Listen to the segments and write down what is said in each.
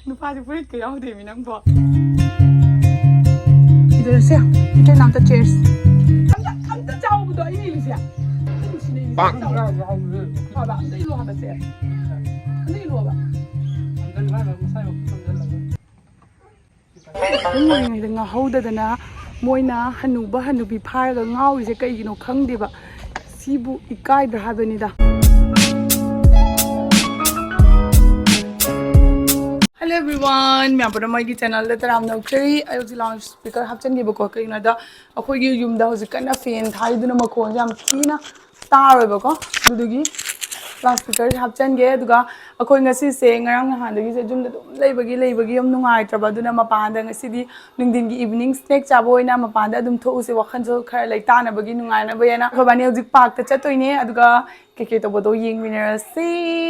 누파지 브레이크 야우데미 낭보 이들세요 이제 남자 cheers 감자 짜오부터 이리세요 빵 봐봐 근데 이리로 하다 세 근데 이리로 와봐 ꯉꯥꯏꯉꯩꯗ ꯉꯥꯍꯧꯗꯗꯅ ꯃꯣꯏꯅ ꯍꯅꯨꯕ ꯍꯅꯨꯕꯤ ꯐꯥꯔꯒ ꯉꯥꯎꯔꯤꯁꯦ ꯀꯩꯒꯤꯅꯣ ꯈꯪꯗꯦꯕ ꯁꯤꯕꯨ ꯏꯀꯥꯏꯗ꯭ꯔꯥ ꯍꯥꯏꯕꯅꯤꯗ Hello everyone, मैं आपको हमारी चैनल ले तराम नौकरी आयोजित लाउंज स्पीकर हफ्चन की बको कहीं ना दा अखोई की युमदा हो जिक्कर ना फैन था इधर ना मकोन जाम थी ना तार है बको दुदुगी लाउंज स्पीकर हफ्चन के दुगा अखोई ngasi se ngarang na handagi se jumda dum leibagi yam nungai traba duna mapanda ngasi di nungdin gi evening snack chabo ina mapanda dum tho use wakhan jo khara lai ta na bagi nungai na bayana khobani hojik park ta chatoine aduga keke to bodo ying winner se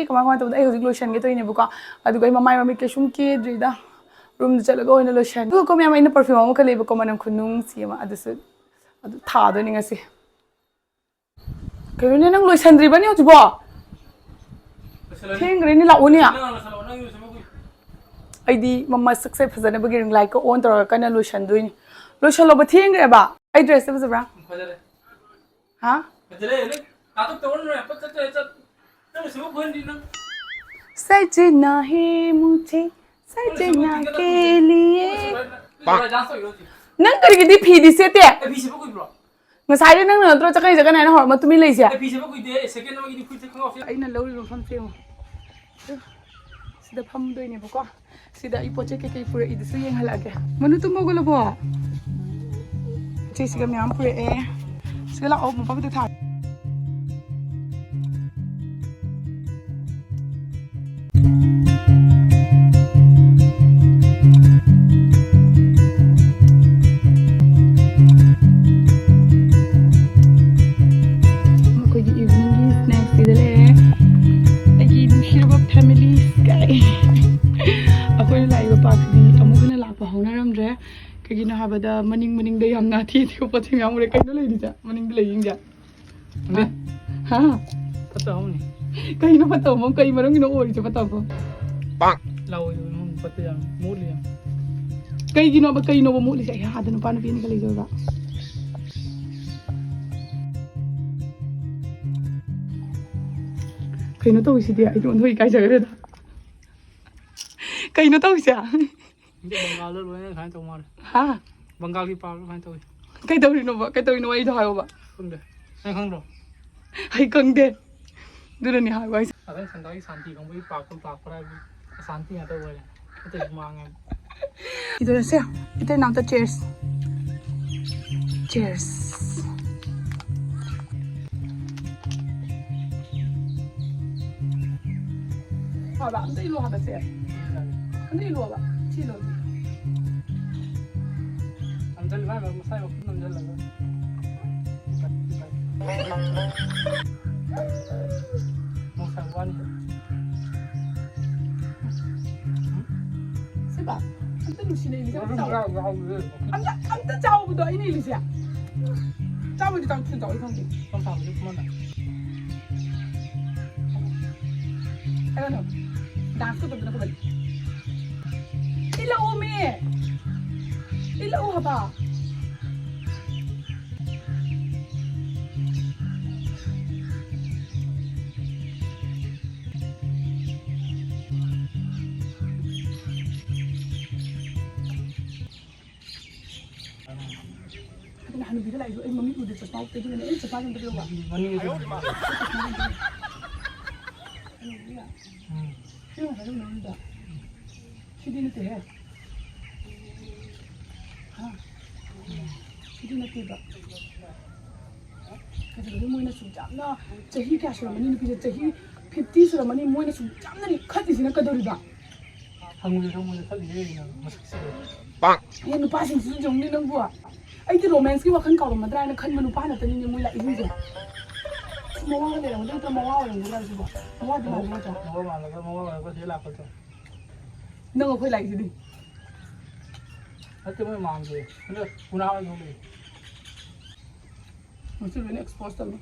kama to ai hojik lotion ge toine buka aduga mamai mami ke sum ke drida room chalaga oina lotion du ko myama ina perfume am ka leba ko manam khunung sima adusu adu tha do ni ngasi kayune nang lotion dri bani hojibo Thengre ni lau niya. Ay di mama success fazana bagi ring light ko on tor kana lotion doin. Lotion lo ba thengre ba? Ay dress ba sabra? Ha? Sajna hai mujhe sajna ke liye. Nang kari di phi di se te. Ngasai de nang na tro chakai jaga na hor ma tumi lei sia. Ai na lo ro fam fem. Sida pham doi ne bako sida I poche ke pura I disu yeng halage manu tu mogolo bo che siga myam pura e siga la ob mo pa tha ko ji evening snack sida le family sky Akhoi laiba park di amugna lakpa hona ramre kagina habada maning da yamna thi thi pathi myam re kaino lei dija maning da leing ja ha pataw ni kaino pataw mo kai marong ino ori cha pataw ko bang law mo patya muli kai gino ba kaino ba muli sa ha da no pa na pin ka lei jo ba kaino to si dia I don't know kai jaga da kaino to sia Bengal lo ne khan to mar ha Bengal ki pa lo khan to kai to no ba kai to no ai thai ba không de ai khang ro ai kang de du ni ha ba अरे संदाई शांति không भी पाक तो पाक पर शांति है तो बोले तो मांगे इधर से इधर नाम तो cheers cheers好吧这一路好的些那一路吧这一路 अंदर ना मसाई वक्त अंदर लगा Masai वन是吧这路线里面俺这找不到一里线找不到去找一趟去ต้องทำยุคมันอ่ะ I don't know dance ko to na ko ba ila umi ila haba Hanu bila lagi, mami udah cepat, tapi ni cepat yang terlalu lama. Mani itu. Siapa yang ada nama? Sidi nanti ya. Ha. Sidi nanti ba. Kalau mau nak sujud, na cahi kaya surat mani nupi cahi 50 surat mani mau nak sujud, na ni kat di sini kadar ida. Hangu kali ni masuk sih. Bang. Ya nupa sih sujud ni nang buat. Ay di romance ki wakan kau rumah terakhir kan menu panas tadi ni mulai ini je. Semua orang ni orang tu mau orang ni lah sebab. Mau di mana macam. mau malah dia lah kau tu. Nang aku lagi sini. Nanti mau maam je. Ni punah lagi boleh. Mesti ni expose tu.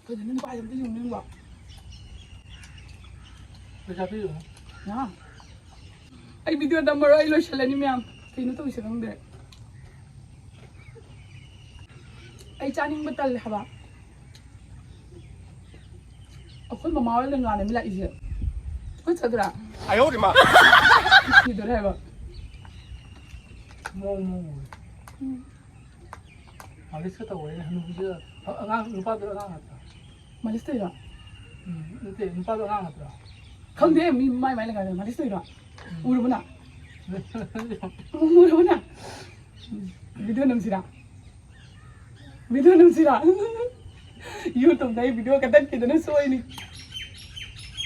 ꯐꯖꯅ ꯅꯨꯄꯥ ꯑꯝꯇ ꯌꯨꯝꯅꯤꯡꯕ ꯄꯩꯁꯥ ꯄꯤꯌꯨ ꯉꯥ ꯑꯩ video ꯅꯝꯃꯔꯣꯏ ꯑꯩ ꯂꯣꯏꯁꯤꯜꯂꯅꯤ ꯃꯌꯥꯝ ꯀꯩꯅꯣ ꯇꯧꯔꯤꯁꯦ ꯈꯪꯗꯦ ꯑꯩ ꯆꯥꯅꯤꯡꯕ ꯇꯜꯂꯦ ꯍꯥꯏꯕ ꯑꯩꯈꯣꯏ ꯃꯃꯥ ꯍꯣꯏ ꯂꯪꯒꯥꯅꯦ ꯂꯥꯛꯏꯁꯦ ꯆꯗ꯭ꯔꯥ ꯁꯤꯗꯣꯔꯦ ꯍꯥꯏꯕ ꯃꯥꯂꯤꯁꯀ ꯇꯧꯋꯦ ꯍꯅꯨꯕꯤꯁꯦ ꯑꯉꯥꯡ ꯅꯨꯄꯥꯗꯣ ꯑꯉꯥꯡ ꯅꯠꯇ꯭ꯔꯥ ꯃꯥꯂꯤꯁ ꯇꯧꯔꯤꯔꯣ ꯅꯠꯇꯦ ꯅꯨꯄꯥꯗꯣ ꯑꯉꯥꯡ ꯅꯠꯇ꯭ꯔꯥ ꯈꯪꯗꯦ ꯃꯤ ꯃꯥꯏ ꯂꯪꯒꯥꯅꯦ ꯃꯥꯂꯤꯁ ꯇꯧꯔꯤꯔꯣ ꯎꯔꯕꯅ ꯎꯔꯕꯅ ꯚꯤꯗꯤꯑꯣ ꯅꯝꯁꯤꯔꯥ ꯌꯨꯇꯨꯕꯗ ꯑꯩ ꯚꯤꯗꯤꯑꯣ ꯀꯠꯊꯠꯈꯤꯗꯅ ꯁꯣꯏꯅꯤ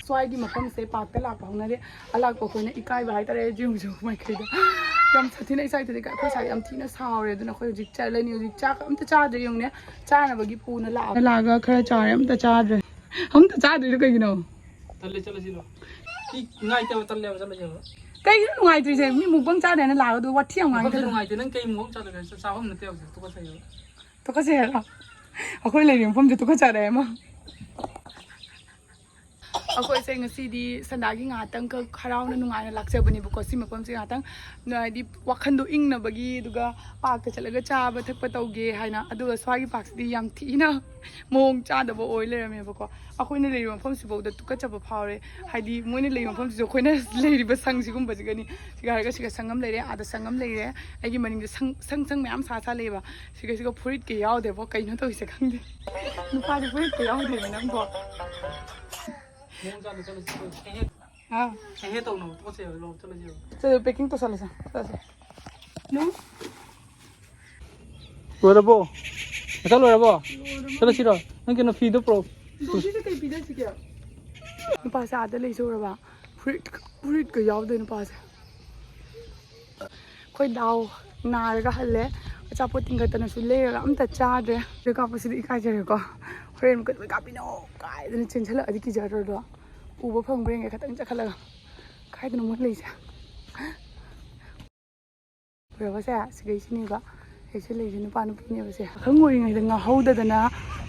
ꯁ꯭ꯋꯥꯏꯒꯤ ꯃꯐꯝꯁꯦ ꯄꯥꯛꯇ ꯂꯥꯛꯄ ꯍꯧꯅꯗꯦ ꯑꯂꯥꯛꯄ ꯑꯩꯈꯣꯏꯅ ꯏꯀꯥꯏꯕ ꯍꯥꯏꯇꯥꯔꯦ ꯖꯤꯡꯁꯨ ꯃꯥꯏꯀꯩꯗ ꯌꯥꯝ ꯁꯥꯊꯤꯅ ꯏꯁꯥꯏꯗꯗꯤ ꯑꯩꯈꯣꯏ ꯁꯥꯏ ꯌꯥꯝ ꯊꯤꯅ ꯁꯥꯎꯔꯦ ꯑꯗꯨꯅ ꯑꯩꯈꯣꯏ ꯍꯧꯖꯤꯛ ꯆꯠꯂꯅꯤ ꯍꯧꯖꯤꯛ ꯆꯥꯛ ꯑꯝꯇ ꯆꯥꯗ꯭ꯔꯦ ꯌꯦꯡꯉꯨꯅꯦ ꯆꯥꯅꯕꯒꯤ ꯄꯨꯅ ꯂꯥꯛꯑꯒ ꯈꯔ ꯆꯥꯔꯦ ꯑꯝꯇ ꯆꯥꯗ꯭ꯔꯤꯗꯣ ꯀꯩꯒꯤꯅꯣ ꯇꯜꯂꯦ ꯆꯠꯂꯁꯤꯔꯣ ꯉꯥꯏꯇꯕ ꯇꯜꯂꯦꯕ ꯆꯠꯂꯁꯦꯕ ꯀꯩꯒꯤꯅꯣ ꯅꯨꯡꯉꯥꯏꯇ꯭ꯔꯤꯁꯦ ꯃꯤ ꯃꯨꯛꯕꯪ ꯆꯥꯗꯦꯅ ꯂꯥꯛꯑꯒ ꯋꯥꯊꯤ ꯌꯥꯝ ꯉꯥꯡꯉꯦ ꯅꯨꯡꯉꯥꯏꯇꯦ ꯅꯪ ꯀꯩ ꯃꯨꯛ ꯆꯠꯂꯒ ꯆꯥꯐꯝ ꯅꯠꯇꯦ ꯍꯧꯖꯤꯛ ꯇꯨꯀꯠꯆꯩꯕ ꯇꯨꯀꯠꯆꯩꯔꯣ ꯑꯩꯈꯣꯏ ꯂꯩꯔꯤꯕ ꯃꯐꯝꯁꯦ ꯇꯨꯀꯠꯆꯔꯦ ꯑꯃ ꯑꯩꯈꯣꯏꯁꯦ ꯉꯁꯤꯗꯤ ꯁꯟꯗꯥꯒꯤ ꯉꯥꯏꯍꯥꯛꯇꯪꯈꯛ ꯍꯔꯥꯎꯅ ꯅꯨꯡꯉꯥꯏꯅ ꯂꯥꯛꯆꯕꯅꯦꯕꯀꯣ ꯁꯤ ꯃꯐꯝꯁꯦ ꯉꯥꯏꯍꯥꯛꯇꯪ ꯍꯥꯏꯗꯤ ꯋꯥꯈꯟꯗꯣ ꯏꯪꯅꯕꯒꯤ ꯑꯗꯨꯒ ꯄꯥꯔꯛꯇ ꯆꯠꯂꯒ ꯆꯥꯕ ꯊꯛꯄ ꯇꯧꯒꯦ ꯍꯥꯏꯅ ꯑꯗꯨꯒ ꯁ꯭ꯋꯥꯏꯒꯤ ꯄꯥꯔꯛꯁꯤꯗꯤ ꯌꯥꯝ ꯊꯤꯅ ꯃꯑꯣꯡ ꯆꯥꯗꯕ ꯑꯣꯏ ꯂꯩꯔꯝꯃꯦꯕꯀꯣ ꯑꯩꯈꯣꯏꯅ ꯂꯩꯔꯤꯕ ꯃꯐꯝꯁꯤꯐꯥꯎꯗ ꯇꯨꯀꯠꯆꯕ ꯐꯥꯎꯔꯦ ꯍꯥꯏꯗꯤ ꯃꯣꯏꯅ ꯂꯩꯔꯤꯕ ꯃꯐꯝꯁꯤꯁꯨ ꯑꯩꯈꯣꯏꯅ ꯂꯩꯔꯤꯕ ꯁꯪꯁꯤꯒꯨꯝꯕꯁꯤꯒꯅꯤ ꯁꯤꯒ ꯍꯥꯏꯔꯒ ꯁꯤꯒ ꯁꯪ ꯑꯃ ꯂꯩꯔꯦ ꯑꯥꯗ ꯁꯪ ꯑꯃ ꯂꯩꯔꯦ ꯑꯩꯒꯤ ꯃꯅꯤꯡꯗ ꯁꯪ ꯃꯌꯥꯝ ꯁꯥ ꯂꯩꯌꯦꯕ ꯁꯤꯒ ꯐꯨꯔꯤꯠꯀ ꯌꯥꯎꯗꯦꯕꯣ ꯀꯩꯅꯣ ꯇꯧꯔꯤꯁꯦ ꯈꯪꯗꯦ ꯅꯨꯄꯥꯗꯤ ꯐꯨꯔꯤꯠꯀ ꯌꯥꯎꯗꯦꯕ ꯅꯪꯕꯣ ꯍꯦ ꯇꯧꯅꯕ ꯇꯨꯀꯠꯆꯩꯕ ꯆꯠꯂꯁꯦꯕ ꯆꯠꯂꯣ ꯄꯦꯛꯀꯤꯡ ꯇꯧꯁꯜꯂꯁꯦ ꯆꯠꯂꯁꯦ ꯂꯣꯏꯔꯕꯣ ꯃꯆꯥ ꯂꯣꯏꯔꯕꯣ ꯆꯠꯂꯁꯤꯔꯣ ꯅꯪ ꯀꯩꯅꯣ ꯐꯤꯗꯣ ꯄꯨꯔꯛꯑꯣ ꯁꯤꯁꯦ ꯀꯩ ꯄꯤꯖꯁꯤꯒꯦ ꯅꯨꯄꯥꯁꯦ ꯑꯥꯗ ꯂꯩꯖꯧꯔꯕ ꯐꯨꯔꯤꯠꯀ ꯌꯥꯎꯗꯦ ꯅꯨꯄꯥꯁꯦ ꯑꯩꯈꯣꯏ ꯗꯥꯎ ꯅꯥꯔꯒ ꯍꯜꯂꯦ ꯑꯆꯥꯄꯣꯠ ꯇꯤꯡꯈꯠꯇꯅꯁꯨ ꯂꯩꯔꯒ ꯑꯝꯇ ꯆꯥꯗ꯭ꯔꯦ ꯁꯤꯗ ꯀꯥꯞꯄꯁꯤꯗꯤ ꯏꯀꯥꯏꯖꯔꯦꯀꯣ ꯍꯣꯔꯦꯟ ꯑꯃꯨꯛꯀ ꯅꯣꯏ ꯀꯥꯞꯄꯤꯅꯣ ꯀꯥꯏꯗꯅ ꯆꯦꯟꯁꯤꯜꯂꯛꯑꯗꯤ ꯀꯤꯖꯗ꯭ꯔꯣꯗꯣ ꯎꯕ ꯐꯪꯕ꯭ꯔ ꯌꯦꯡꯒꯦ ꯈꯇꯪ ꯆꯠꯈꯠꯂꯒ ꯀꯥꯏꯗꯅꯣ ꯃꯣꯏ ꯂꯩꯁꯦ ꯎꯔꯕꯁꯦ ꯁꯤꯒꯩꯁꯤꯅꯦꯕ ꯑꯩꯁꯦ ꯂꯩꯁꯦ ꯅꯨꯄꯥ ꯅꯨꯄꯤꯅꯦꯕꯁꯦ ꯑꯈꯪ ꯑꯣꯏꯔꯤꯉꯩꯗ ꯉꯥꯎꯍꯧꯗꯗꯅ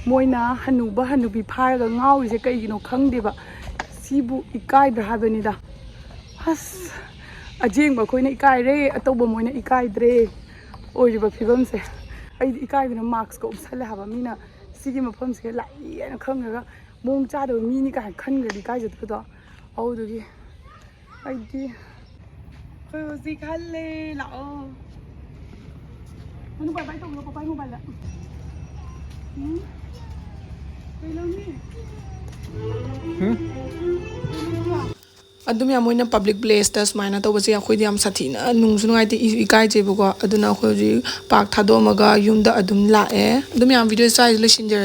ꯃꯣꯏꯅ ꯍꯟꯅꯨꯕ ꯍꯟꯅꯨꯕꯤ ꯐꯥꯔꯒ ꯉꯥꯎꯔꯤꯁꯦ ꯀꯩꯒꯤꯅೋ ꯈꯪꯗꯦꯕ ꯁꯤꯕꯨ ꯏꯀꯥꯏꯗ꯭ꯔꯥ ꯍꯥꯏꯕꯅꯤꯗ ꯑꯁ ꯑꯖꯦꯡꯕ ꯑꯩꯈꯣꯏꯅ ꯏꯀꯥꯏꯔꯦ ꯑꯇꯧꯕ ꯃꯣꯏꯅ ꯏꯀꯥꯏꯗ꯭ꯔꯦ ꯑꯣꯏꯔꯤꯕ ꯐꯤꯕꯝꯁꯦ ꯑꯩꯗꯤ ꯏꯀꯥꯏꯗꯅ ꯃꯥꯛꯁꯀ ꯎꯞꯁꯜꯂꯦ ꯍꯥꯏꯕ ꯃꯤꯅ ꯁꯤꯒꯤ ꯃꯐꯝꯁꯦ ꯂꯥꯛꯏ ꯍꯥꯏꯅ ꯈꯪꯉꯒ ꯃꯑꯣꯡ ꯆꯥꯗꯕ ꯃꯤꯅꯤ ꯀꯥꯏꯅ ꯈꯟꯈ꯭ꯔꯗꯤ ꯏꯀꯥꯏꯖꯗꯕꯗꯣ ꯑꯗꯨꯗꯨꯒꯤ ꯑꯩꯗꯤ ꯑꯩꯈꯣꯏ ꯍꯧꯖꯤꯛ ꯍꯜꯂꯦ ꯂꯥꯛꯑꯣ ꯅꯪ ꯕꯥꯏ ꯇꯧꯕꯤꯔꯣ ꯄꯄꯥꯏ ꯃꯣꯕꯥꯏꯜꯗ ꯀꯩ ꯂꯧꯅꯤ ꯑꯗꯨꯝ ꯌꯥꯝ ꯃꯣꯏꯅ ꯄꯕ꯭ꯂꯤꯛ ꯄ꯭ꯂꯦꯁꯇ ꯁꯨꯃꯥꯏꯅ ꯇꯧꯕꯁꯦ ꯑꯩꯈꯣꯏꯗꯤ ꯌꯥꯝ ꯁꯥꯊꯤꯅ ꯅꯨꯡꯁꯨ ꯅꯨꯡꯉꯥꯏꯇꯦ ꯏꯀꯥꯏꯖꯩꯕꯀꯣ ꯑꯗꯨꯅ ꯑꯩꯈꯣꯏ ꯍꯧꯖꯤꯛ ꯄꯥꯔꯛ ꯊꯥꯗꯣꯛꯑꯝꯃꯒ ꯌꯨꯝꯗ ꯑꯗꯨꯝ ꯂꯥꯛꯑꯦ ꯑꯗꯨꯝ ꯌꯥꯝ ꯚꯤꯗꯤꯑꯣ ꯆꯥꯏꯁꯦ ꯂꯣꯏꯁꯤꯟꯖꯔꯦ